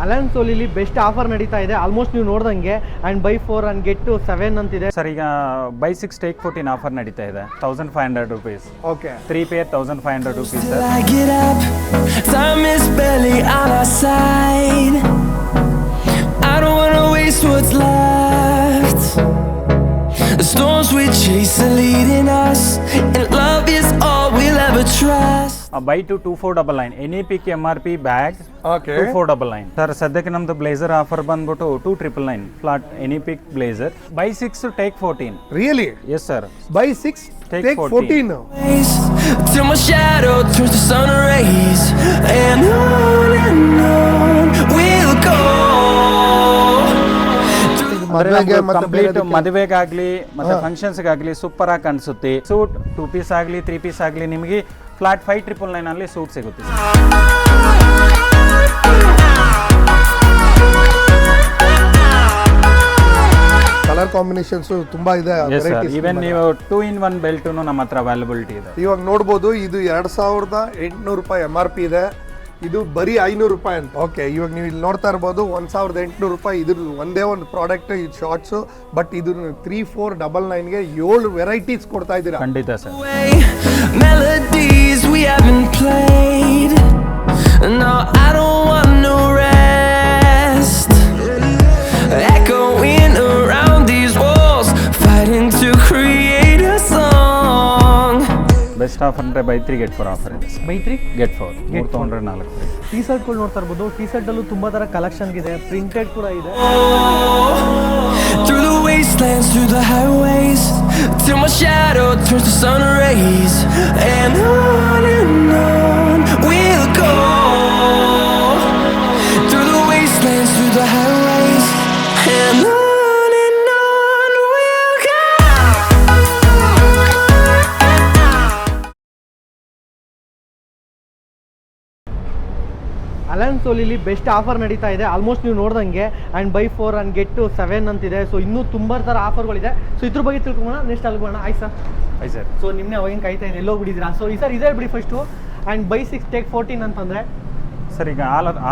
Alan ಸೋಲಿಲಿ best offer ನಡೀತಾ ಇದೆ. ಆಲ್ಮೋಸ್ಟ್ ನೀವು ನೋಡ್ದಂಗೆ ಅಂಡ್ ಬೈ 4 and get 7 ಅಂತಿದೆ ಸರ್. ಈಗ ಬೈ 6 take 14 ಆಫರ್ ನಡೀತಾ ಇದೆ. 1500 rupees. Okay 3 pair 1500 rupees sir. I get up, time is barely on our side. I don't wanna waste what's left. The storms we chase are leading us, and love is all we'll ever trust. Buy to 2499 any pick MRP bag. Okay 2499 sir. ಸದ್ಯಕ್ಕೆ ನಮ್ದು blazer offer ಬಂದ್ಬಿಟ್ಟು 2999 flat any pick blazer. By 6 take 14. Really yes sir. Buy 6 Take take 14. 14. Till my shadow turns to sun rays, and on we'll go. ಮದುವೆಗೆ ಮತ್ತೆ complete ಮದುವೆಗಾಗ್ಲಿ ಮತ್ತೆ ಫಂಕ್ಷನ್ಸ್ಗಾಗ್ಲಿ super ಆಗಿ ಕಾಣಿಸುತ್ತೆ. Suit 2 piece ಆಗಲಿ 3 piece ಆಗಲಿ ನಿಮಗೆ ಫ್ಲಾಟ್ 5999 ಅಲ್ಲಿ ಸೂಟ್ ಸಿಗುತ್ತೆ ಸರ್. ಕಲರ್ ಕಾಂಬಿನೇಷನ್ಸ್ ತುಂಬಾ ಇದೆ. ಈವನ್ ನೀವು 2-in-1 ಬೆಲ್ಟ್ ನಮ್ಮ ಹತ್ರ ಅವೈಲಬಿಲಿಟಿ ಇದೆ. ಇವಾಗ ನೋಡ್ಬೋದು ಇದು 2800 ರೂಪಾಯಿ MRP ಇದೆ. ಇದು ಬರೀ 500 ರೂಪಾಯಿ ಅಂತ. ಓಕೆ, ಇವಾಗ ನೀವು ಇಲ್ಲಿ ನೋಡ್ತಾ ಇರ್ಬೋದು 1800 ರೂಪಾಯಿ ಇದ್ರ ಒಂದೇ ಒಂದು ಪ್ರಾಡಕ್ಟ್ ಇದು ಶಾರ್ಟ್ಸ್. ಬಟ್ ಇದು 3499ಗೆ 7 ವೆರೈಟೀಸ್ ಕೊಡ್ತಾ ಇದ್ದೀರಾ. ಖಂಡಿತ sir. Melodies we haven't played. No, I don't want no rest. Echoing around these walls, fighting to create a song. Best offer ಅಂದ್ರೆ ಬೈ 3 get 4 ಆಫರ್ ಇದೆ ಸರ್. ಬೈ 3 get 4 304 ಟೀ ಶರ್ಟ್ಗಳು ನೋಡ್ತಾ ಇರ್ಬೋದು. T shirt ಅಲ್ಲೂ ತುಂಬಾ ತರ collection ಇದೆ, printed ಕೂಡ ಇದೆ. Through the wastelands, through the highways, till my shadow turns to sun rays, and on we'll go. Through the wastelands, through the highways, and on we'll go. Allen ಸೋಲಿಲಿ best offer ನಡೀತಾ ಇದೆ. Almost ನೀವು ನೋಡ್ದಂಗೆ and by 4 and get 7 ಅಂತಿದೆ. So ಇನ್ನೂ ತುಂಬಾ ತರ ಆಫರ್ಗಳಿದೆ. So ಇದ್ರ ಬಗ್ಗೆ ತಿಳ್ಕೊಳ್ಳೋಣ. ನೆಕ್ಸ್ಟ್ ಅಲ್ಗೋಣ. ಆಯ್ತು ಸರ್. ಆಯ್ತು ಸರ್. ಸೊ ನಿಮ್ಮನೆ ಅವಾಗಿನ ಕಾಯ್ತಾ ಇದೆ, ಎಲ್ಲೋಗ್ಬಿಟ್ಟಿದ್ದೀರಾ. ಸೊ ಈ ಸರ್ ಇದೇ ಬಿಡಿ ಫಸ್ಟು. ಆ್ಯಂಡ್ ಬೈ 6 take 14 ಅಂತಂದರೆ ಸರ್ ಈಗ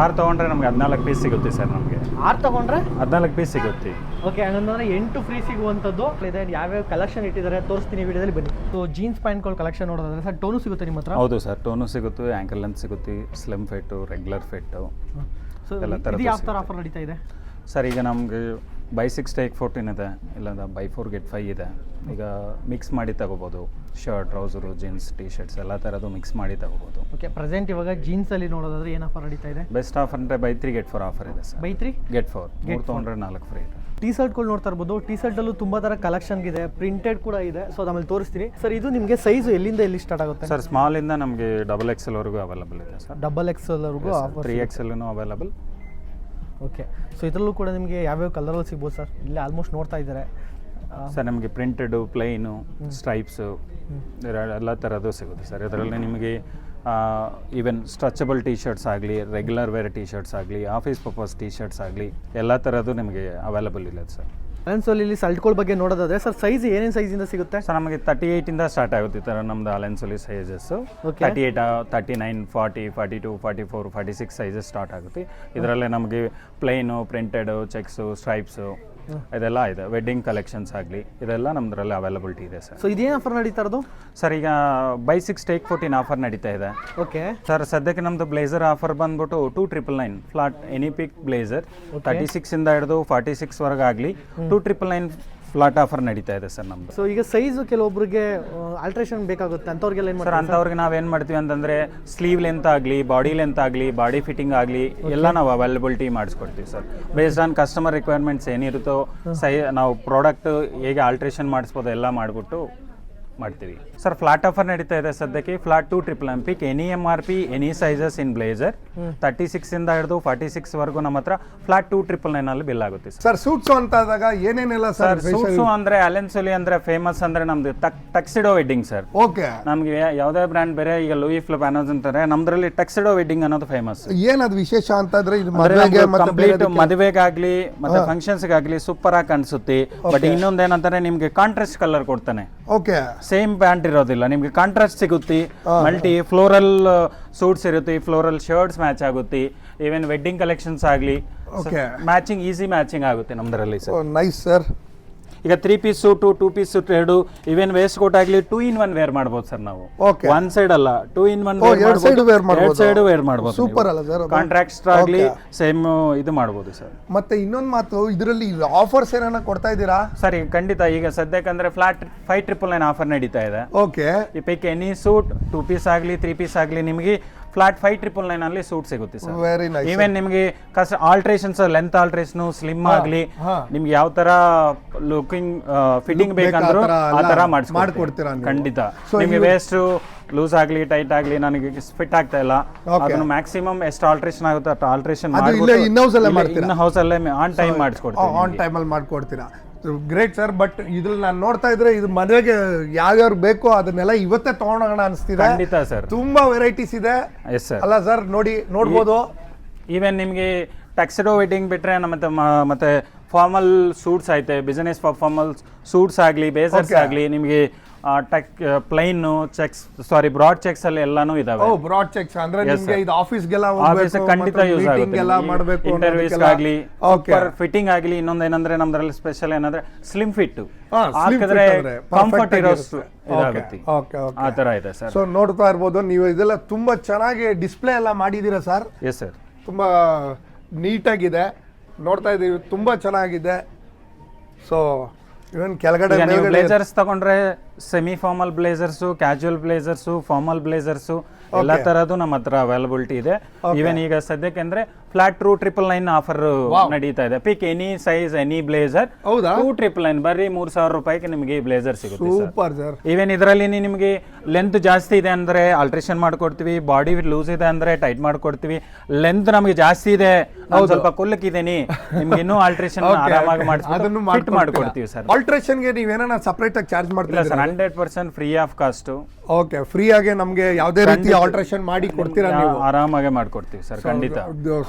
6 ತೊಗೊಂಡ್ರೆ ನಮ್ಗೆ 14 ಪೀಸ್ ಸಿಗುತ್ತೆ ಸರ್. ನಮಗೆ 6 ತಗೊಂಡ್ರೆ 14 ಪೀಸ್ ಸಿಗುತ್ತೆ. ಓಕೆ, ಹಂಗಂದ್ರೆ 8 ಫ್ರೀ ಸಿಗುವಂಥದ್ದು ಇದೆ. ಯಾವ್ಯಾವ ಕಲೆಕ್ಷನ್ ಇಟ್ಟಿದ್ದಾರೆ ತೋರಿಸ್ತೀನಿ ವಿಡಿಯೋದಲ್ಲಿ, ಬನ್ನಿ. ಸೊ ಜೀನ್ಸ್ ಪ್ಯಾಂಟ್ಗಳು ಕಲೆಕ್ಷನ್ ನೋಡೋದಾದ್ರೆ ಸರ್ ಟೋನು ಸಿಗುತ್ತೆ ನಿಮ್ಮ ಹತ್ರ? ಹೌದು ಸರ್, ಟೋನು ಸಿಗುತ್ತೆ, ಆ್ಯಂಕಲ್ ಲೆಂತ್ ಸಿಗುತ್ತೆ, slim fit, regular fit so ಎಲ್ಲ ಥರ. ಇದು ಯಾವ ಥರ ಆಫರ್ ನಡೀತಾ ಇದೆ ಸರ್? ಈಗ ನಮಗೆ ಬೈ 6 take 14 ಇದೆ, ಇಲ್ಲ ಬೈ 4 get 5 ಇದೆ. ಈಗ ಮಿಕ್ಸ್ ಮಾಡಿ ತಗೋಬೋದು. ಶರ್ಟ್, ಟ್ರೌಸರು, ಜೀನ್ಸ್, ಟೀ ಶರ್ಟ್ಸ್ ಎಲ್ಲ ಥರದ್ದು ಮಿಕ್ಸ್ ಮಾಡಿ ತಗೋಬೋದು. ಓಕೆ, ಪ್ರೆಸೆಂಟ್ ಇವಾಗ ಜೀನ್ಸಲ್ಲಿ ನೋಡೋದಾದ್ರೆ ಏನು ಆಫರ್ ನಡೀತಾ ಇದೆ? ಬೆಸ್ಟ್ ಆಫರ್ ಅಂದರೆ ಬೈ 3 get 4 ಆಫರ್ ಇದೆ ಸರ್. ಬೈ 3 get 4 3 ತೊಗೊಂಡ್ರೆ 4 ಫ್ರೀ ಇದೆ. ಟೀ ಶರ್ಟ್ಗಳು ನೋಡ್ತಾ ಇರ್ಬೋದು. ಟೀ ಶರ್ಟಲ್ಲೂ ತುಂಬ ಥರ ಕಲೆಕ್ಷನ್ ಇದೆ, ಪ್ರಿಂಟೆಡ್ ಕೂಡ ಇದೆ. ಸೊ ಆಮೇಲೆ ತೋರಿಸ್ತೀನಿ ಸರ್. ಇದು ನಿಮಗೆ ಸೈಜು ಎಲ್ಲಿಂದ ಎಲ್ಲಿ ಸ್ಟಾರ್ಟ್ ಆಗುತ್ತೆ ಸರ್? ಸ್ಮಾಲಿಂದ ನಮಗೆ XXL ವರೆಗೂ ಅವೈಲಬಲ್ ಇದೆ ಸರ್. XXL ವರೆಗೂ offer, 3XL available. Okay, so ಇದರಲ್ಲೂ ಕೂಡ ನಿಮಗೆ ಯಾವ್ಯಾವ ಕಲರಲ್ಲಿ ಸಿಗ್ಬೋದು ಸರ್? ಇಲ್ಲಿ ಆಲ್ಮೋಸ್ಟ್ ನೋಡ್ತಾ ಇದ್ದಾರೆ ಸರ್. ನಮಗೆ ಪ್ರಿಂಟೆಡು, ಪ್ಲೈನು, ಸ್ಟ್ರೈಪ್ಸು ಎಲ್ಲ ಥರದ್ದು ಸಿಗುತ್ತೆ ಸರ್. ಇದರಲ್ಲಿ ನಿಮಗೆ ಈವನ್ ಸ್ಟ್ರೆಚಬಲ್ ಟೀ ಶರ್ಟ್ಸ್ ಆಗಲಿ, ರೆಗ್ಯುಲರ್ ವೇರ್ ಟೀ ಶರ್ಟ್ಸ್ ಆಗಲಿ, ಆಫೀಸ್ ಪರ್ಪಸ್ ಟೀ ಶರ್ಟ್ಸ್ ಆಗಲಿ ಎಲ್ಲ ಥರದ್ದು ನಿಮಗೆ ಅವೈಲಬಲ್ ಇದೆ ಸರ್. ಅಲನ್ ಸೋಲಿಲಿ ಶರ್ಟ್ಗಳ ಬಗ್ಗೆ ನೋಡೋದಾದ್ರೆ ಸರ್ ಸೈಜ್ ಏನೇನು ಸೈಜಿಂದ ಸಿಗುತ್ತೆ ಸರ್? ನಮಗೆ 38ಇಂದ ಸ್ಟಾರ್ಟ್ ಆಗುತ್ತೆ ಈ ಥರ ನಮ್ಮದು Alan Solih sizes. 38, 39, 40, 42, 44, 46 sizes start ಆಗುತ್ತೆ. ಇದರಲ್ಲೇ ನಮಗೆ ಪ್ಲೈನು, ಪ್ರಿಂಟೆಡು, ಚೆಕ್ಸು, ಸ್ಟ್ರೈಪ್ಸು ಇದೆಲ್ಲ ಇದೆ. ವೆಡ್ಡಿಂಗ್ ಕಲೆಕ್ಷನ್ಸ್ ಆಗಲಿ ಇದೆಲ್ಲ ನಮ್ಮದ್ರಲ್ಲಿ ಅವೈಲಬಿಲಿಟಿ ಇದೆ ಸರ್. ಸೊ ಇದೇನು ಆಫರ್ ನಡೀತಾ ಇರೋದು ಸರ್? ಈಗ ಬೈ 6 take 14 ಆಫರ್ ನಡೀತಾ ಇದೆ. ಓಕೆ ಸರ್, ಸದ್ಯಕ್ಕೆ ನಮ್ಮದು ಬ್ಲೇಸರ್ ಆಫರ್ ಬಂದ್ಬಿಟ್ಟು 2999 ಫ್ಲಾಟ್ ಎನಿ ಪಿಕ್ ಬ್ಲೇಸರ್. 36ಇಂದ ಹಿಡಿದು 46 ವರೆಗೆ ಆಗಲಿ 2999 ಫ್ಲಾಟ್ ಆಫರ್ ನಡೀತಾ ಇದೆ ಸರ್ ನಮ್ಮದು. ಸೊ ಈಗ ಸೈಜು ಕೆಲವೊಬ್ಬರಿಗೆ ಆಲ್ಟ್ರೇಷನ್ ಬೇಕಾಗುತ್ತೆ, ಅಂಥವ್ರಿಗೆಲ್ಲ ಏನು ಸರ್? ಅಂಥವ್ರಿಗೆ ನಾವೇನು ಮಾಡ್ತೀವಿ ಅಂತಂದರೆ ಸ್ಲೀವ್ ಲೆಂತ್ ಆಗಲಿ, ಬಾಡಿ ಲೆಂತ್ ಆಗಲಿ, ಬಾಡಿ ಫಿಟ್ಟಿಂಗ್ ಆಗಲಿ ಎಲ್ಲ ನಾವು ಅವೈಲಬಿಲಿಟಿ ಮಾಡಿಸ್ಕೊಡ್ತೀವಿ sir. Based on customer requirements ಏನಿರುತ್ತೋ ನಾವು ಪ್ರಾಡಕ್ಟ್ ಹೇಗೆ ಆಲ್ಟ್ರೇಷನ್ ಮಾಡಿಸ್ಬೋದು ಎಲ್ಲ ಮಾಡಿಬಿಟ್ಟು ಮಾಡ್ತೀವಿ ಸರ್. ಫ್ಲಾಟ್ ಆಫರ್ ನಡೀತಾ ಇದೆ ಸದ್ಯಕ್ಕೆ. Flat 2999 pick any MRP any sizes in blazer. 36ಇಂದ ಹಿಡಿದು 46 ವರೆಗೂ ನಮ್ಮ ಹತ್ರ ಫ್ಲಾಟ್ 2999 ಅಲ್ಲಿ ಬಿಲ್ ಆಗುತ್ತೆ ಸರ್. ಸೂಟ್ಸು ಅಂತ ಆದಾಗ ಏನೇನೆಲ್ಲ ಸರ್? ಸೂಟ್ಸು ಅಂದ್ರೆ ಅಲೆನ್ ಸೋಲಿ ಅಂದ್ರೆ ಫೇಮಸ್ ಅಂದ್ರೆ ನಮ್ದು ಟಕ್ಸಿಡೋ ವೆಡ್ಡಿಂಗ್ ಸರ್. ಓಕೆ, ನಮ್ಗೆ ಯಾವುದೇ ಬ್ರ್ಯಾಂಡ್ ಬೇರೆ, ಈಗ ಲೂಯಿ ಫ್ಲಿಪಾನೋಸ್ ಅಂತಾರೆ, ನಮ್ದ್ರಲ್ಲಿ ಟಕ್ಸಿಡೋ ವೆಡ್ಡಿಂಗ್ ಅನ್ನೋದು ಫೇಮಸ್. ಏನದು ವಿಶೇಷ ಅಂತಂದ್ರೆ ಇದು ಕಂಪ್ಲೀಟ್ ಮದುವೆಗಾಗ್ಲಿ ಮತ್ತೆ ಫಂಕ್ಷನ್ಸ್ಗಾಗ್ಲಿ ಸೂಪರ್ ಆಗಿ ಕಾಣಿಸುತ್ತೆ. ಬಟ್ ಇನ್ನೊಂದೇನಂತಾರೆ ನಿಮ್ಗೆ ಕಾಂಟ್ರಾಸ್ಟ್ ಕಲರ್ ಕೊಡ್ತಾನೆ. ಓಕೆ, ಸೇಮ್ ಪ್ಯಾಂಟ್ ಇರೋದಿಲ್ಲ, ನಿಮ್ಗೆ ಕಾಂಟ್ರಾಸ್ಟ್ ಸಿಗುತ್ತೆ. ಮಲ್ಟಿ ಫ್ಲೋರಲ್ ಸೂಟ್ಸ್ ಇರುತ್ತೆ, ಫ್ಲೋರಲ್ ಶರ್ಟ್ಸ್ ಮ್ಯಾಚ್ ಆಗುತ್ತೆ. ಈವನ್ ವೆಡ್ಡಿಂಗ್ ಕಲೆಕ್ಷನ್ಸ್ ಆಗಲಿ Okay. ಮ್ಯಾಚಿಂಗ್ ಈಸಿ ಮ್ಯಾಚಿಂಗ್ ಆಗುತ್ತೆ ನಮ್ದರಲ್ಲಿ ಸರ್. Nice sir. ಈಗ 3 ಪೀಸ್ ಸೂಟು 2 ಪೀಸ್ ಸೂಟ್ ಎರಡು ಈವನ್ ವೇಸ್ಟ್ ಕೋಟ್ ಆಗಲಿ 2 in 1 ವೇರ್ ಮಾಡ್ಬೋದು ಸರ್ ನಾವು. Okay. ಒನ್ ಸೈಡ್ ಅಲ್ಲ 2 in 1 ಎರಡು ಸೈಡ್ ವೇರ್ ಮಾಡ್ಬೋದು. ಎರಡು ಸೈಡ್ ವೇರ್ ಮಾಡ್ಬೋದು. ಸೂಪರ್ ಅಲ್ಲ ಸರ್. ಕಾಂಟ್ರಾಕ್ಟ್ ಆಗಲಿ ಸೇಮ್ ಇದು ಮಾಡ್ಬೋದು ಸರ್. ಮತ್ತೆ ಇನ್ನೊಂದು ಮಾತು, ಇದರಲ್ಲಿ ಆಫರ್ಸ್ ಏನಾನ ಕೊಡ್ತಾ ಇದ್ದೀರಾ? ಸರ್ ಈಗ ಖಂಡಿತ ಈಗ ಸದ್ಯಕ್ಕಂದ್ರೆ ಫ್ಲಾಟ್ 5,999 ಆಫರ್ ನಡೀತಾ ಇದೆ. ಓಕೆ. ಈ ಪೈಕಿ ಎನಿ ಸೂಟ್ 2 ಪೀಸ್ ಆಗಲಿ 3 ಪೀಸ್ ಆಗಲಿ ನಿಮಗೆ ಫ್ಲಾಟ್ 5,999 ಅಲ್ಲಿ ಸೂಟ್ ಸಿಗುತ್ತೆ ಸರ್. Very nice. ಈವನ್ ನಿಮಗೆ ಆಲ್ಟ್ರೇಷನ್ಸ್ ಲೆಂತ್ ಆಲ್ಟ್ರೇಷನ್ ಸ್ಲಿಮ್ ಆಗಲಿ ನಿಮ್ಗೆ ಯಾವ ತರ ಲುಕಿಂಗ್ ಫಿಟ್ಟಿಂಗ್ ಬೇಕಂದ್ರೂ ಆ ತರ ಮಾಡ್ಕೊಡ್ತೀರಾ ನೀವು? ಖಂಡಿತ. ನಿಮಗೆ ವೇಸ್ಟ್ ಲೂಸ್ ಆಗಲಿ ಟೈಟ್ ಆಗಲಿ ನನಗೆ ಫಿಟ್ ಆಗ್ತಾ ಇಲ್ಲ ಅದನ್ನು ಮ್ಯಾಕ್ಸಿಮಮ್ ಎಷ್ಟು ಆಲ್ಟ್ರೇಷನ್ ಆಗುತ್ತೆ ಅಷ್ಟು ಆಲ್ಟ್ರೇಷನ್ ಇನ್ ಹೌಸ್ ಅಲ್ಲೇ ಆನ್ ಟೈಮ್ ಮಾಡಿಸ್ಕೊಡ್ತೀವಿ. ಆನ್ ಟೈಮ್ ಅಲ್ಲಿ ಮಾಡ್ಕೊಡ್ತೀರಾ? Great sir. ಬಟ್ ಇದ್ರಲ್ಲಿ ನಾನು ನೋಡ್ತಾ ಇದ್ರೆ ಇದು ಮದುವೆಗೆ ಯಾವ್ಯಾರು ಬೇಕೋ ಅದನ್ನೆಲ್ಲ ಇವತ್ತೇ ತಗೊಂಡೋಗೋಣ ಅನಿಸ್ತಿದೆ. ಖಂಡಿತ ಸರ್. ತುಂಬಾ ವೆರೈಟೀಸ್ ಇದೆ. Yes sir. ಅಲ್ಲ ಸರ್, ನೋಡ್ಬೋದು. ಈವನ್ ನಿಮಗೆ ಟಕ್ಸಿಡೋ ವೆಡ್ಡಿಂಗ್ ಬಿಟ್ರೆ ಮತ್ತೆ ಫಾರ್ಮಲ್ ಸೂಟ್ಸ್ ಐತೆ, ಬಿಸಿನೆಸ್ ಫಾರ್ಮಲ್ ಸೂಟ್ಸ್ ಆಗಲಿ ಬೇಸರ್ಸ್ ಆಗಲಿ ನಿಮಗೆ ಪ್ಲೈನ್ ಚೆಕ್ಸ್ ಬ್ರಾಡ್ ಚೆಕ್ಸ್ ಅಲ್ಲಿ ಎಲ್ಲಾನು ಇದಾವೆ. ಬ್ರಾಡ್ ಚೆಕ್ಸ್ ಅಂದ್ರೆ ನಿಮಗೆ ಇದು ಆಫೀಸ್ಗೆಲ್ಲ ಖಂಡಿತ ಯೂಸ್ ಆಗುತ್ತೆ. ಮಾಡಬೇಕು, ಇಂಟರ್ವ್ಯೂಸ್ ಆಗಲಿ ಫಿಟ್ಟಿಂಗ್ ಆಗಲಿ. ಇನ್ನೊಂದು ಏನಂದ್ರೆ ನಮ್ದ್ರಲ್ಲಿ ಸ್ಪೆಷಲ್ ಏನಂದ್ರೆ ಸ್ಲಿಮ್ ಫಿಟ್ ಹಾಕಿದ್ರೆ ಕಂಫರ್ಟ್ ಇರೋ ಇದಾಗುತ್ತೆ. ಆ ತರ ಇದೆ ಸರ್. ಸೊ ನೋಡ್ತಾ ಇರ್ಬೋದು ನೀವು, ಇದೆಲ್ಲ ತುಂಬಾ ಚೆನ್ನಾಗಿ ಡಿಸ್ಪ್ಲೇ ಎಲ್ಲ ಮಾಡಿದೀರಾ ಸರ್. Yes sir. ತುಂಬಾ ನೀಟಾಗಿದೆ, ನೋಡ್ತಾ ಇದೀವಿ, ತುಂಬಾ ಚೆನ್ನಾಗಿದೆ. ಸೊ ಇವನ್ ಕೆಳಗಡೆ ಬ್ಲೇಸರ್ಸ್ ತಗೊಂಡ್ರೆ ಸೆಮಿ ಫಾರ್ಮಲ್ ಬ್ಲೇಸರ್ಸು, ಕ್ಯಾಶುವಲ್ ಬ್ಲೇಸರ್ಸು, ಫಾರ್ಮಲ್ ಬ್ಲೇಸರ್ಸು ಎಲ್ಲ ತರದ್ದು ನಮ್ಮ ಹತ್ರ ಅವೈಲಬಿಲಿಟಿ ಇದೆ. ಈವನ್ ಈಗ ಸದ್ಯಕ್ಕೆ ಅಂದ್ರೆ ಫ್ಲಾಟ್ 2,999 ಆಫರ್ ನಡೀತಾ ಇದೆ. ಪಿಕ್ ಎನಿ ಸೈಜ್ ಎನಿ ಬ್ಲೇಸರ್ 2,999 ಬರೀ 3,000 ರೂಪಾಯಿಗೆ ನಿಮಗೆ ಬ್ಲೇಸರ್ ಸಿಗುತ್ತೆ. Super sir. ಈವನ್ ಇದರಲ್ಲಿ ನಿಮಗೆ ಲೆಂತ್ ಜಾಸ್ತಿ ಇದೆ ಅಂದ್ರೆ ಆಲ್ಟ್ರೇಷನ್ ಮಾಡ್ಕೊಡ್ತೀವಿ, ಬಾಡಿ ಲೂಸ್ ಇದೆ ಅಂದ್ರೆ ಟೈಟ್ ಮಾಡ್ಕೊಡ್ತೀವಿ. ಲೆಂತ್ ನಮಗೆ ಜಾಸ್ತಿ ಇದೆ, ಸ್ವಲ್ಪ ಕುಲ್ಲಕ್ಕಿದ್ದೀನಿ ನಿಮ್ಗೆ ಇನ್ನೂ ಆಲ್ಟ್ರೇಷನ್ ಆರಾಮಾಗಿ ಮಾಡ್ಕೊಡ್ತೀವಿ ಸರ್. ಆಲ್ಟ್ರೇಷನ್ ಗೆ ನೀವೇನ ಸಪರೇಟ್ ಆಗಿ ಚಾರ್ಜ್ ಮಾಡ್ತೀರಾ sir? 100% free of cost. Okay, free ಆಗಿ ನಮಗೆ ಯಾವುದೇ ರೀತಿ ಆಲ್ಟ್ರೇಷನ್ ಮಾಡಿ ಕೊಡ್ತೀರಾ ನೀವು? ಆರಾಮಾಗಿ ಮಾಡ್ಕೊಡ್ತೀವಿ ಸರ್. ಖಂಡಿತ.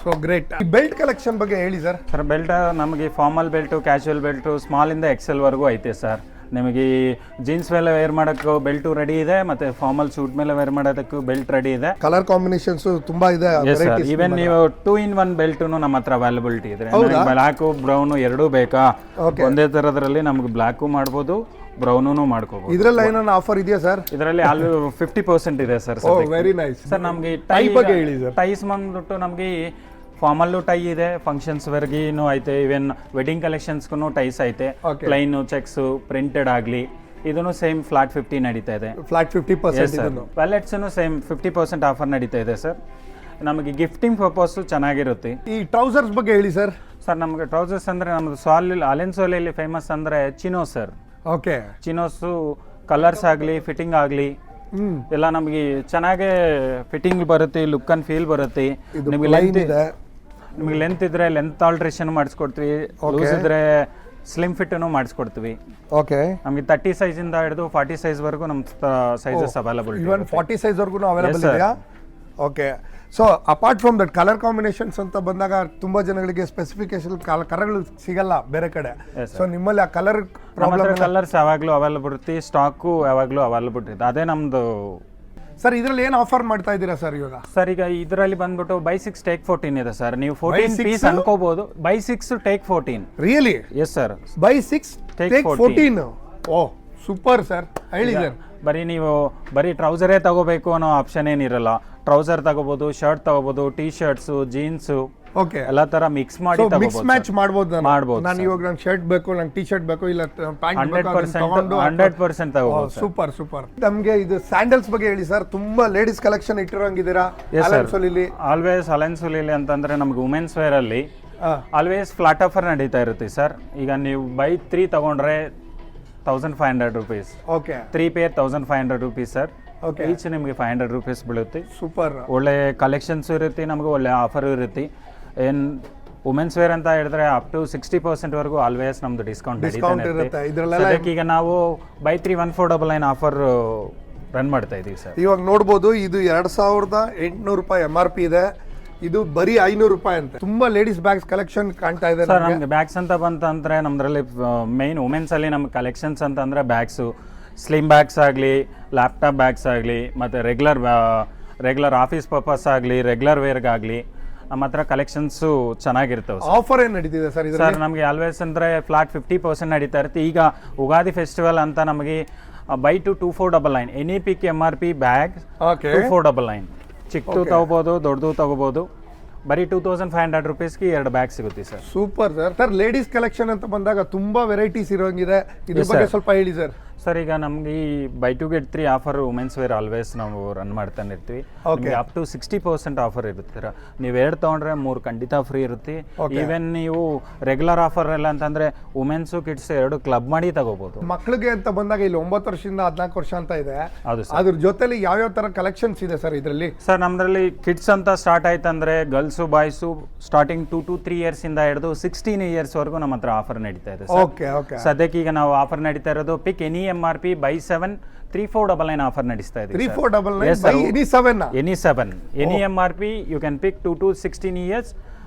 So great. ಬೆಲ್ಟ್ ಕಲೆಕ್ಷನ್ ಬಗ್ಗೆ ಹೇಳಿ ಸರ್. ಸರ್ ಬೆಲ್ಟ್ ನಮಗೆ formal belt, casual belt, small ಇಂದ ಎಕ್ಸೆಲ್ ವರೆಗೂ ಐತೆ ಸರ್. ನಿಮಗೆ ಜೀನ್ಸ್ ಮೇಲೆ ವೇರ್ ಮಾಡೋಕ್ಕೂ ಬೆಲ್ಟು ರೆಡಿ ಇದೆ, ಮತ್ತೆ ಫಾರ್ಮಲ್ ಸೂಟ್ ಮೇಲೆ ವೇರ್ ಮಾಡೋದಕ್ಕೂ ಬೆಲ್ಟ್ ರೆಡಿ ಇದೆ. ಕಲರ್ ಕಾಂಬಿನೇಷನ್ಸ್ ತುಂಬಾ ಇದೆ. ಈವನ್ ನೀವು 2 in 1 ಬೆಲ್ಟ್ ನಮ್ಮ ಹತ್ರ ಅವೈಲಬಿಲಿಟಿ ಇದೆ. ಬ್ಲಾಕ್ ಬ್ರೌನ್ ಎರಡೂ ಬೇಕಾ? ಒಂದೇ ತರದ್ರಲ್ಲಿ ನಮ್ಗೆ ಬ್ಲಾಕು ಮಾಡ್ಬೋದು, ಬ್ರೌನು ಮಾಡ್ಕೋಬಹುದು. ಇದರಲ್ಲಿ ಏನಾನ ಆಫರ್ ಇದೆಯಾ ಸರ್? ಇದರಲ್ಲಿ 50% ಇದೆ ಸರ್. Very nice sir. ನಮಗೆ ಟೈ ಬಗ್ಗೆ ಹೇಳಿ ಸರ್. ಟೈಸ್ ಬಂದ್ಬಿಟ್ಟು ನಮಗೆ ಫಾರ್ಮಲ್ಲು ಟೈ ಇದೆ, ಫಂಕ್ಷನ್ಸ್ ವರ್ಗಿನೂ ಐತೆ, ಈವನ್ ವೆಡ್ಡಿಂಗ್ ಕಲೆಕ್ಷನ್ಸ್ಗೂ ಟೈಸ್ ಐತೆ. ಪ್ಲೈನ್ ಚೆಕ್ಸ್ ಪ್ರಿಂಟೆಡ್ ಆಗಲಿ ಇದನ್ನು ಸೇಮ್ ಫ್ಲಾಟ್ 50 ನಡೀತಾ ಇದೆ. ಫ್ಲಾಟ್ 50%. ವ್ಯಾಲೆಟ್ಸ್ನು ಸೇಮ್ 50% ಆಫರ್ ನಡೀತಾ ಇದೆ ಸರ್. ನಮಗೆ ಗಿಫ್ಟಿಂಗ್ ಪರ್ಪಸ್ ಚೆನ್ನಾಗಿರುತ್ತೆ. ಈ ಟ್ರೌಸರ್ಸ್ ಬಗ್ಗೆ ಹೇಳಿ ಸರ್. ಸರ್ ನಮಗೆ ಟ್ರೌಸರ್ಸ್ ಅಂದ್ರೆ ನಮ್ಮದು ಅಲೆನ್ಸೋಲಿಯಲ್ಲಿ ಫೇಮಸ್ ಅಂದ್ರೆ ಚಿನೋಸ್ ಸರ್. ಓಕೆ. ಚಿನೋಸು ಕಲರ್ಸ್ ಆಗಲಿ ಫಿಟ್ಟಿಂಗ್ ಆಗಲಿ ಎಲ್ಲ ನಮಗೆ ಚೆನ್ನಾಗೇ ಫಿಟ್ಟಿಂಗ್ ಬರುತ್ತೆ, ಲುಕ್ ಅಂಡ್ ಫೀಲ್ ಬರುತ್ತೆ. ನಿಮಗೆ ಲೆಂತ್ ಇದ್ರೆ ಲೆಂತ್ ಆಲ್ಟ್ರೇಷನ್ ಮಾಡಿಸ್ಕೊಡ್ತೀವಿ, ಲೂಸ್ ಇದ್ರೆ ಸ್ಲಿಮ್ ಫಿಟ್ ಮಾಡಿಸ್ಕೊಡ್ತೀವಿ. ಓಕೆ. ನಮಗೆ 30 ಸೈಜ್ ಇಂದ ಹಿಡಿದು 40 ಸೈಜ್ ವರೆಗೂ ನಮ್ಮ ಸೈಜಸ್ ಅವೈಲಬಲ್. ಇವನ್ 40 ಸೈಜ್ ವರೆಗೂ ಅವೈಲಬಲ್ ಇದೆಯಾ? Okay. So apart from that colour combinations ಅಂತ ಬಂದಾಗ ತುಂಬಾ ಜನಗಳಿಗೆ ಸ್ಪೆಸಿಫಿಕೇಶನ್ ಕಲರ್ಗಳು ಸಿಗಲ್ಲ ಬೇರೆ ಕಡೆ. ಸೊ ನಿಮ್ಮಲ್ಲಿ ಆ ಕಲರ್ ಕಲರ್ಸ್ ಯಾವಾಗಲೂ ಅವೈಲಬಲ್ ಇರುತ್ತೆ, ಸ್ಟಾಕು ಯಾವಾಗಲೂ ಅವೈಲಬಲ್ ಇರುತ್ತೆ. ಅದೇ ನಮ್ದು ಸರ್. ಇದರಲ್ಲಿ ಏನು ಆಫರ್ ಮಾಡ್ತಾ ಇದ್ದೀರಾ ಸರ್ ಇವಾಗ? ಸರ್ ಈಗ ಇದರಲ್ಲಿ ಬಂದ್ಬಿಟ್ಟು ಬೈ 6 ಟೇಕ್ 14 ಇದೆ ಸರ್. ನೀವು 14 ಪೀಸ್ ಅನ್ಕೋಬಹುದು. Buy 6 take 14. Really? Yes sir. Buy 6 take 14. Oh super sir. ಹೇಳಿ ಸರ್. ಬರೀ ಟ್ರೌಸರೇ ತಗೋಬೇಕು ಅನ್ನೋ ಆಪ್ಷನ್ ಏನಿರಲ್ಲ. ಟ್ರೌಸರ್ ತಗೋಬಹುದು, ಶರ್ಟ್ ತಗೋಬಹುದು, ಟೀ ಶರ್ಟ್ಸ್, ಜೀನ್ಸ್, ಓಕೆ, ಎಲ್ಲ ತರ ಮಿಕ್ಸ್ ಮಾಡಿ ಮಿಕ್ಸ್ ಮ್ಯಾಚ್ ಮಾಡಬಹುದು. ನಾನು ಇವಾಗ ನನ್ನ ಶರ್ಟ್ ಬೇಕು, ನನ್ನ ಟೀ ಶರ್ಟ್ ಬೇಕು, ಇಲ್ಲ ಪ್ಯಾಂಟ್ ಬೇಕು, 100% ತಗೋಬಹುದು. Super super. ನಮಗೆ ಇದು ಸ್ಯಾಂಡಲ್ಸ್ ಬಗ್ಗೆ ಹೇಳಿ ಸರ್. ತುಂಬಾ ಲೇಡೀಸ್ ಕಲೆಕ್ಷನ್ ಇಟ್ಟಿರೋಂಗಿದ್ದೀರಾ ಅಲೆನ್ಸೋಲಿಲಿ. ಆಲ್ವೇಸ್ ಅಲೆನ್ಸೋಲಿಲಿ ಅಂತಂದ್ರೆ ನಮ್ಗೆ ವುಮೆನ್ಸ್ ವೇರ್ ಅಲ್ಲಿ ಆಲ್ವೇಸ್ ಫ್ಲಾಟ್ ಆಫರ್ ನಡೀತಾ ಇರುತ್ತೆ ಸರ್. ಈಗ ನೀವು ಬೈ 3 ತಗೊಂಡ್ರೆ 1,500 rupees. Okay. 3 pair 1,500 rupees sir. Each ನಿಮಗೆ 500 ರೂಪೀಸ್ ಬೀಳುತ್ತೆ. ಸೂಪರ್. ಒಳ್ಳೆ ಕಲೆಕ್ಷನ್ಸ್ ಇರುತ್ತೆ, ನಮಗೆ ಒಳ್ಳೆ ಆಫರ್ ಇರುತ್ತೆ. ಏನು ವುಮೆನ್ಸ್ ವೇರ್ ಅಂತ ಹೇಳಿದ್ರೆ ಅಪ್ ಟು 60% ವರೆಗೂ ಆಲ್ವೇಸ್ ನಮ್ದು ಡಿಸ್ಕೌಂಟ್ ಇರುತ್ತೆ. ಈಗ ನಾವು ಬೈ 3 1499 ಆಫರ್ ರನ್ ಮಾಡ್ತಾ ಇದೀವಿ ಸರ್. ಇವಾಗ ನೋಡ್ಬೋದು, ಇದು 2,800 ರೂಪಾಯಿ MRP ಇದೆ. ಇದು ಬರೀ 500 ರೂಪಾಯಿ ಅಂತ. ತುಂಬಾ ಲೇಡೀಸ್ ಬ್ಯಾಗ್ಸ್ ಕಲೆಕ್ಷನ್ ಕಾಣ್ತಾ ಇದೆ ಸರ್. ನಮ್ಗೆ ಬ್ಯಾಗ್ಸ್ ಅಂತ ಬಂತಂದ್ರೆ ನಮ್ದ್ರಲ್ಲಿ ಮೈನ್ ವುಮೆನ್ಸ್ ಅಲ್ಲಿ ನಮ್ಗೆ ಕಲೆಕ್ಷನ್ಸ್ ಅಂತಂದ್ರೆ ಬ್ಯಾಗ್ಸು, ಸ್ಲಿಮ್ ಬ್ಯಾಗ್ಸ್ ಆಗಲಿ, ಲ್ಯಾಪ್ಟಾಪ್ ಬ್ಯಾಗ್ಸ್ ಆಗಲಿ, ಮತ್ತು ರೆಗ್ಯುಲರ್ ಆಫೀಸ್ ಪರ್ಪಸ್ ಆಗಲಿ, ರೆಗ್ಯುಲರ್ ವೇರ್ಗಾಗಲಿ ನಮ್ಮ ಹತ್ರ ಕಲೆಕ್ಷನ್ಸು ಚೆನ್ನಾಗಿರ್ತವೆ ಆಫರ್ ಏನು ನಡೀತಿದೆ ಸರ್ ಸರ್ ನಮಗೆ ಆಲ್ವೇಸ್ ಅಂದರೆ ಫ್ಲಾಟ್ 50% ನಡೀತಾ ಇರುತ್ತೆ. ಈಗ ಯುಗಾದಿ ಫೆಸ್ಟಿವಲ್ ಅಂತ ನಮಗೆ by two 2499 any pick MRP bag okay 2499 ಚಿಕ್ಕದು ತಗೋಬೋದು ದೊಡ್ಡದು ತಗೋಬೋದು. ಬರೀ 2500 ರೂಪೀಸ್ಗೆ 2 ಬ್ಯಾಗ್ ಸಿಗುತ್ತೆ sir. Super sir ladies collection ಅಂತ ಬಂದಾಗ ತುಂಬಾ ವೆರೈಟೀಸ್ ಇರೋಂಗಿದೆ, ಇದ್ರ ಬಗ್ಗೆ ಸ್ವಲ್ಪ ಹೇಳಿ ಸರ್. ಸರ್ ಈಗ ನಮ್ಗೆ ಈ buy to get 3 offer women's wear always ನಾವು ರನ್ ಮಾಡ್ತಾನೆ ಇರ್ತೀವಿ. ನಿಮಗೆ ಅಪ್ ಟು 60% ಆಫರ್ ಇರುತ್ತೆ ಸರ್. ನೀವು 2 ತೊಗೊಂಡ್ರೆ 3 ಖಂಡಿತ ಫ್ರೀ ಇರುತ್ತೆ. ಈವನ್ ನೀವು ರೆಗ್ಯುಲರ್ ಆಫರ್ ಎಲ್ಲ ಅಂತಂದ್ರೆ ವುಮೆನ್ಸು ಕಿಡ್ಸ್ 2 ಕ್ಲಬ್ ಮಾಡಿ ತಗೋಬಹುದು. ಮಕ್ಕಳಿಗೆ ಅಂತ ಬಂದಾಗ ಇಲ್ಲಿ 9 ವರ್ಷದಿಂದ 14 ವರ್ಷ ಅಂತ ಇದೆ. ಹೌದು ಸರ್. ಅದ್ರ ಜೊತೆಲಿ ಯಾವ್ಯಾವ ತರ ಕಲೆಕ್ಷನ್ಸ್ ಇದೆ ಸರ್ ಇದರಲ್ಲಿ? ಸರ್ ನಮ್ಮದ್ರಲ್ಲಿ ಕಿಡ್ಸ್ ಅಂತ ಸ್ಟಾರ್ಟ್ ಆಯ್ತಂದ್ರೆ girls boys starting 2 to 3 years ಇಂದ ಹಿಡಿದು 16 ಇಯರ್ಸ್ ವರೆಗೂ ನಮ್ಮ ಹತ್ರ ಆಫರ್ ನಡೀತಾ ಇದೆ ಸರ್. Okay okay. ಸದ್ಯಕ್ಕೆ ಈಗ ನಾವು ಆಫರ್ ನಡೀತಾ ಇರೋದು pick any MRP buy 7 3499 offer ನಡೆಸ್ತಾ ಇದ್ದೀವಿ. 3499 buy any 7 any 7 any MRP you can pick 2 to 16 years.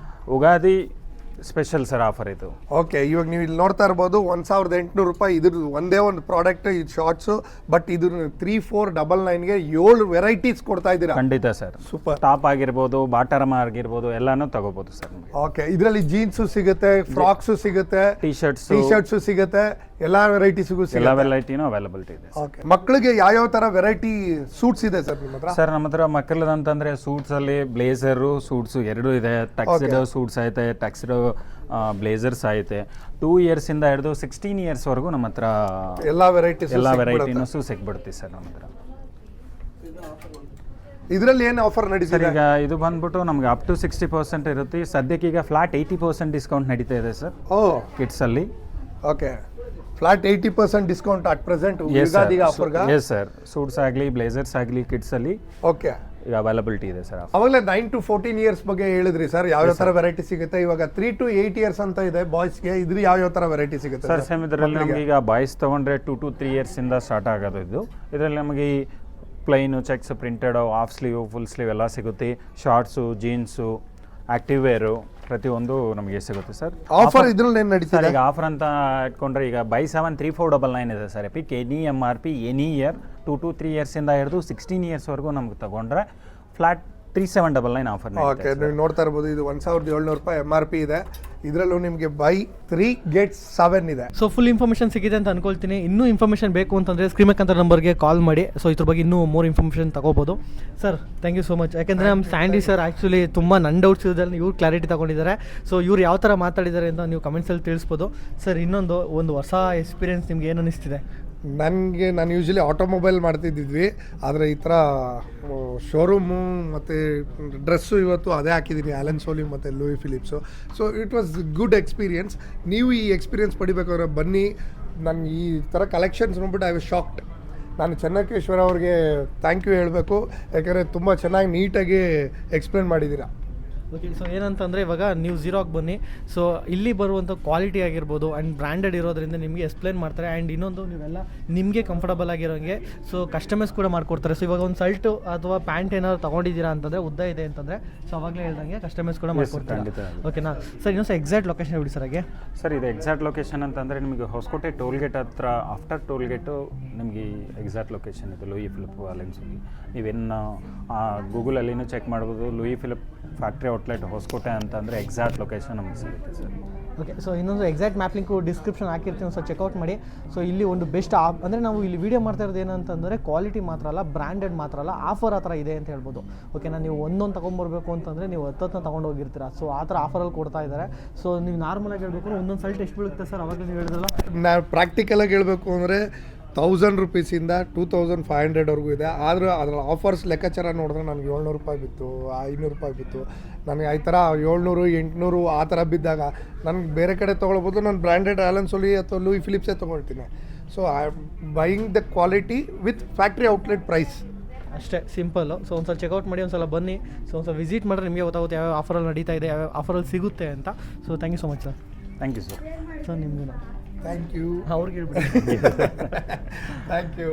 Ugadi special sir offer ಇದು. ಓಕೆ, ಇವಾಗ ನೀವು ಇಲ್ಲಿ ನೋಡ್ತಾ ಇರ್ಬೋದು 1800 ರೂಪಾಯಿ ಇದ್ರ ಒಂದೇ ಒಂದು ಪ್ರಾಡಕ್ಟ್ ಇದು ಶಾರ್ಟ್ಸು. ಬಟ್ ಇದು 3499ಗೆ 7 ವೆರೈಟೀಸ್ ಕೊಡ್ತಾ ಇದ್ದೀರಾ. ಖಂಡಿತ ಸರ್. ಸೂಪರ್. ಟಾಪ್ ಆಗಿರ್ಬೋದು, ಬಾಟಮ್ ಆಗಿರ್ಬೋದು, ಎಲ್ಲಾನು ತಗೋಬಹುದು ಸರ್. ಓಕೆ, ಇದರಲ್ಲಿ ಜೀನ್ಸು ಸಿಗುತ್ತೆ, ಫ್ರಾಕ್ಸು ಸಿಗುತ್ತೆ, ಟಿ ಶರ್ಟ್ಸು ಸಿಗುತ್ತೆ, ಎಲ್ಲಾ ವೆರೈಟೀಸ್ಗೂ ಎಲ್ಲ ಸಿಗುತ್ತೆ. ವೆರೈಟಿನೂ ಅವೈಲಬಿಲಿಟಿ ಇದೆ. ಓಕೆ, ಮಕ್ಕಳಿಗೆ ಯಾವ್ಯಾವ ತರ ವೆರೈಟಿ ಸೂಟ್ಸ್ ಇದೆ ಸರ್ ನಿಮ್ಮ ಹತ್ರ? ಸರ್ ನಮ್ಮ ಹತ್ರ ಮಕ್ಕಳದಂತಂದ್ರೆ ಸೂಟ್ಸ್ ಅಲ್ಲಿ ಬ್ಲೇಸರು ಸೂಟ್ಸು 2 ಇದೆ. ಟಕ್ಸಿಡೋ ಸೂಟ್ಸ್ ಐತೆ, ಟಕ್ಸಿಡೋ ಬ್ಲೇಸರ್ಸ್ ಐತೆ. 2 ಇಯರ್ಸ್ ಇಂದ ಹಿಡಿದು 16 ಇಯರ್ಸ್ ವರೆಗೂ ನಮ್ಮ ಹತ್ರ ಎಲ್ಲಾ ವೆರೈಟೀಸ್ ಎಲ್ಲ ವೆರೈಟಿನೂ ಸಿಕ್ಬಿಡುತ್ತೆ ಸರ್ ನಮ್ಮ ಹತ್ರ. ಇದರಲ್ಲಿ ಏನು ಆಫರ್ ಸರ್ ನಡೀತಿದೆ? ಈಗ ಇದು ಬಂದ್ಬಿಟ್ಟು ನಮ್ಗೆ ಅಪ್ ಟು 60% ಇರುತ್ತೆ. ಸದ್ಯಕ್ಕೆ ಈಗ ಫ್ಲಾಟ್ 80% ಡಿಸ್ಕೌಂಟ್ ನಡೀತಾ ಇದೆ ಸರ್ ಓ ಕಿಡ್ಸ್ ಅಲ್ಲಿ. Okay, flat 80% discount at present Ugadi ಆಫರ್ಗ? Yes sir. ಸೂಟ್ಸ್ ಆಗಲಿ ಬ್ಲೇಸರ್ಸ್ ಆಗಲಿ ಕಿಡ್ಸ್ ಅಲ್ಲಿ ಓಕೆ, ಈಗ ಅವೈಲಬಿಲಿಟಿ ಇದೆ ಸರ್. ಅವಾಗಲೇ 9 to 14 ಇಯರ್ಸ್ ಬಗ್ಗೆ ಹೇಳಿದ್ರಿ ಸರ್, ಯಾವ ತರ ವೆರೈಟಿ ಸಿಗುತ್ತೆ. ಇವಾಗ 3 to 8 ಇಯರ್ಸ್ ಅಂತ ಇದೆ ಬಾಯ್ಸ್ಗೆ, ಇದ್ರ ಯಾವ ತರ ವೆರೈಟಿ ಸಿಗುತ್ತೆ ಸರ್? ಸೇಮ್ ಇದರಲ್ಲಿ ನಮಗೆ ಈಗ ಬಾಯ್ಸ್ ತೊಗೊಂಡ್ರೆ 2 to 3 ಇಯರ್ಸ್ ಇಂದ ಸ್ಟಾರ್ಟ್ ಆಗೋದು ಇದು. ಇದರಲ್ಲಿ ನಮಗೆ ಈ plain, checks, printed, half sleeve, full sleeve ಎಲ್ಲ ಸಿಗುತ್ತೆ. ಶಾರ್ಟ್ಸು, ಜೀನ್ಸು, ಆಕ್ಟಿವ್ ವೇರು ಪ್ರತಿಯೊಂದು ನಮಗೆ ಸಿಗುತ್ತೆ ಸರ್. ಆಫರ್ ಇದ್ರಲ್ಲಿ ಏನು ಸರ್ ನಡೀತಿದೆ? ಈಗ ಆಫರ್ ಅಂತ ಇಟ್ಕೊಂಡ್ರೆ ಈಗ ಬೈ 7 3499 ಇದೆ sir. Pick any MRP any year 2 to 3 years ಇಂದ ಹಿಡಿದು 16 ಇಯರ್ಸ್ ವರೆಗೂ ನಮ್ಗೆ ತಗೊಂಡ್ರೆ ಫ್ಲಾಟ್ 3799 ಆಫರ್. ಓಕೆ, ನೀವು ನೋಡ್ತಾ ಇರ್ಬೋದು ಇದು 1700 ರೂಪಾಯಿ MRP ಇದೆ. ಇದರಲ್ಲೂ ನಿಮಗೆ ಬೈ 3 get 7 ಇದೆ. ಸೊ ಫುಲ್ ಇನ್ಫಾರ್ಮೇಷನ್ ಸಿಗಿದೆ ಅಂತ ಅನ್ಕೊಳ್ತೀನಿ. ಇನ್ನೂ ಇನ್ಫಾರ್ಮೇಷನ್ ಬೇಕು ಅಂತಂದರೆ ಸ್ಕ್ರೀನ್ ಅಂತ ನಂಬರ್ಗೆ ಕಾಲ್ ಮಾಡಿ. ಸೊ ಇದ್ರ ಬಗ್ಗೆ ಇನ್ನೂ ಮೋರ್ ಇನ್ಫಾರ್ಮೇಷನ್ ತಗೋಬೋದು. Sir thank you so much. ಯಾಕೆಂದರೆ ನಮ್ಮ ಸ್ಯಾಂಡಿ ಸರ್ ಆ್ಯಕ್ಚುಲಿ ತುಂಬ ನನ್ನ ಡೌಟ್ಸ್ ಇರೋದ್ರಲ್ಲಿ ಇವ್ರು ಕ್ಲಾರಿಟಿ ತಗೊಂಡಿದ್ದಾರೆ. ಸೊ ಇವ್ರು ಯಾವ ಥರ ಮಾತಾಡಿದ್ದಾರೆ ಅಂತ ನೀವು ಕಮೆಂಟ್ಸಲ್ಲಿ ತಿಳಿಸ್ಬೋದು. ಸರ್ ಒಂದು ಹೊಸ ಎಕ್ಸ್ಪೀರಿಯನ್ಸ್ ನಿಮ್ಗೆ ಏನು ಅನ್ನಿಸ್ತಿದೆ? ನಾನು ಯೂಶ್ವಲಿ ಆಟೋಮೊಬೈಲ್ ಮಾಡ್ತಿದ್ದಿದ್ವಿ, ಆದರೆ ಈ ಥರ ಶೋರೂಮು ಮತ್ತು ಡ್ರೆಸ್ಸು ಇವತ್ತು ಅದೇ ಹಾಕಿದ್ದೀನಿ, ಆ್ಯಲನ್ ಸೋಲಿ ಮತ್ತು Louis Philippe. So it was good experience. ನೀವು ಈ ಎಕ್ಸ್ಪೀರಿಯನ್ಸ್ ಪಡಿಬೇಕಾದ್ರೆ ಬನ್ನಿ. ನಾನು ಈ ಥರ ಕಲೆಕ್ಷನ್ಸ್ ನೋಡ್ಬಿಟ್ಟು ಐ ವಾಸ್ ಶಾಕ್ಡ್. ನಾನು ಚೆನ್ನಕೇಶ್ವರ ಅವ್ರಿಗೆ ಥ್ಯಾಂಕ್ ಯು ಹೇಳಬೇಕು, ಯಾಕಂದರೆ ತುಂಬ ಚೆನ್ನಾಗಿ ನೀಟಾಗಿ ಎಕ್ಸ್ಪ್ಲೇನ್ ಮಾಡಿದ್ದೀರಾ. ಓಕೆ, ಸೊ ಏನಂತಂದರೆ ಇವಾಗ ನೀವು ಝೀರೋಗೆ ಬನ್ನಿ. ಸೊ ಇಲ್ಲಿ ಬರುವಂಥ ಕ್ವಾಲಿಟಿ ಆಗಿರ್ಬೋದು ಆ್ಯಂಡ್ ಬ್ರ್ಯಾಂಡೆಡ್ ಇರೋದ್ರಿಂದ ನಿಮಗೆ ಎಕ್ಸ್ಪ್ಲೇನ್ ಮಾಡ್ತಾರೆ. ಆ್ಯಂಡ್ ಇನ್ನೊಂದು ನೀವೆಲ್ಲ ನಿಮಗೆ ಕಂಫರ್ಟಬಲ್ ಆಗಿರೋಂಗೆ ಸೊ ಕಸ್ಟಮೈಸ್ ಕೂಡ ಮಾಡಿಕೊಡ್ತಾರೆ. ಸೊ ಇವಾಗ ಒಂದು ಶರ್ಟು ಅಥವಾ ಪ್ಯಾಂಟ್ ಏನಾದ್ರು ತೊಗೊಂಡಿದ್ದೀರಾ ಅಂತಂದರೆ ಉದ್ದ ಇದೆ ಅಂತಂದರೆ ಸೊ ಅವಾಗಲೇ ಹೇಳ್ದಂಗೆ ಕಸ್ಟಮೈಸ್ ಕೂಡ ಮಾಡಿಕೊಡ್ತಾರೆ. ಓಕೆನಾ ಸರ್? ಇನ್ನೊಂದು ಎಕ್ಸಾಕ್ಟ್ ಲೊಕೇಶನ್ ಹೇಳಿ ಸರ್. ಹಾಗೆ ಸರ್ ಇದು ಎಕ್ಸಾಕ್ಟ್ ಲೊಕೇಶನ್ ಅಂತಂದರೆ ನಿಮಗೆ ಹೊಸಕೋಟೆ ಟೋಲ್ ಗೇಟ್ ಹತ್ರ, ಆಫ್ಟರ್ ಟೋಲ್ ಗೇಟು ನಿಮಗೆ ಎಕ್ಸಾಕ್ಟ್ ಲೊಕೇಶನ್ ಇದೆ. ಲೂಯಿ ಫಿಲಿಪ್ ಅಲೆನ್ಸಲ್ಲಿ ನೀವೇನು ಗೂಗಲಲ್ಲಿನೂ ಚೆಕ್ ಮಾಡ್ಬೋದು. Louis Philippe factory outlet Hoskote ಅಂತಂದರೆ ಎಕ್ಸಾಕ್ಟ್ ಲೊಕೇಶನ್ ನಮಗೆ ಸಿಗುತ್ತೆ ಸರ್. ಓಕೆ, ಸೊ ಇನ್ನೊಂದು ಎಕ್ಸಾಕ್ಟ್ ಮ್ಯಾಪ್ ಲಿಂಕು ಡಿಸ್ಕ್ರಿಪ್ಷನ್ ಹಾಕಿರ್ತೀನಿ, ಸೊ ಚೆಕ್ಔಟ್ ಮಾಡಿ. ಸೊ ಇಲ್ಲಿ ಒಂದು ಬೆಸ್ಟ್ ಅಂದರೆ ನಾವು ಇಲ್ಲಿ ವೀಡಿಯೋ ಮಾಡ್ತಾ ಇರೋದು ಏನಂತಂದರೆ ಕ್ವಾಲಿಟಿ ಮಾತ್ರ ಅಲ್ಲ, ಬ್ರ್ಯಾಂಡೆಡ್ ಮಾತ್ರ ಅಲ್ಲ, ಆಫರ್ ಆ ಥರ ಇದೆ ಅಂತ ಹೇಳ್ಬೋದು. ಓಕೆನಾ? ನೀವು ಒಂದೊಂದು ತೊಗೊಂಬರ್ಬೇಕು ಅಂತಂದರೆ ನೀವು 10 ತೊಗೊಂಡು ಹೋಗಿರ್ತೀರ. ಸೊ ಆ ಥರ ಆಫರಲ್ಲಿ ಕೊಡ್ತಾ ಇದ್ದಾರೆ. ಸೊ ನೀವು ನಾರ್ಮಲಾಗಿ ಹೇಳಬೇಕು ಒಂದೊಂದು ಸಲ್ಟ್ ಎಷ್ಟು ಬೀಳುತ್ತೆ ಸರ್? ಅವಾಗಲೇ ನೀವು ಹೇಳಿದ್ರಲ್ಲ. ನಾನು ಪ್ರಾಕ್ಟಿಕಲಾಗಿ ಹೇಳಬೇಕು ಅಂದರೆ 1000 ರೂಪೀಸಿಂದ 2500ವರೆಗೂ ಇದೆ. ಆದರೂ ಅದರ ಆಫರ್ಸ್ ಲೆಕ್ಕಾಚಾರ ನೋಡಿದ್ರೆ ನನಗೆ 700 ರೂಪಾಯಿ ಬಿತ್ತು, 500 ರೂಪಾಯಿ ಬಿತ್ತು. ನನಗೆ ಈ ಥರ 700 800 ಆ ಥರ ಬಿದ್ದಾಗ ನನಗೆ ಬೇರೆ ಕಡೆ ತೊಗೊಳ್ಬೋದು. ನಾನು ಬ್ರ್ಯಾಂಡೆಡ್ ಆ್ಯಲನ್ ಸೋಲಿ ಅಥವಾ ಲೂಯಿ ಫಿಲಿಪ್ಸೇ ತೊಗೊಳ್ತೀನಿ. So I am buying the quality with factory outlet price. ಅಷ್ಟೇ ಸಿಂಪಲ್ಲು. ಸೊ ಒಂದ್ಸಲ ಚೆಕ್ಔಟ್ ಮಾಡಿ, ಒಂದ್ಸಲ ಬನ್ನಿ. ಸೊ ಒಂದ್ಸಲ ವಿಸಿಟ್ ಮಾಡಿದ್ರೆ ನಿಮಗೆ ಗೊತ್ತಾಗುತ್ತೆ ಯಾವ ಆಫರಲ್ಲಿ ನಡೀತಾ ಇದೆ, ಯಾವ ಆಫರಲ್ಲಿ ಸಿಗುತ್ತೆ ಅಂತ. So thank you so much sir. Thank you sir. Sir ನಿಮಗೂ ಥ್ಯಾಂಕ್ ಯು. ಅವ್ರಿಗೆ ಹೇಳ್ಬಿಡಿ. Thank you.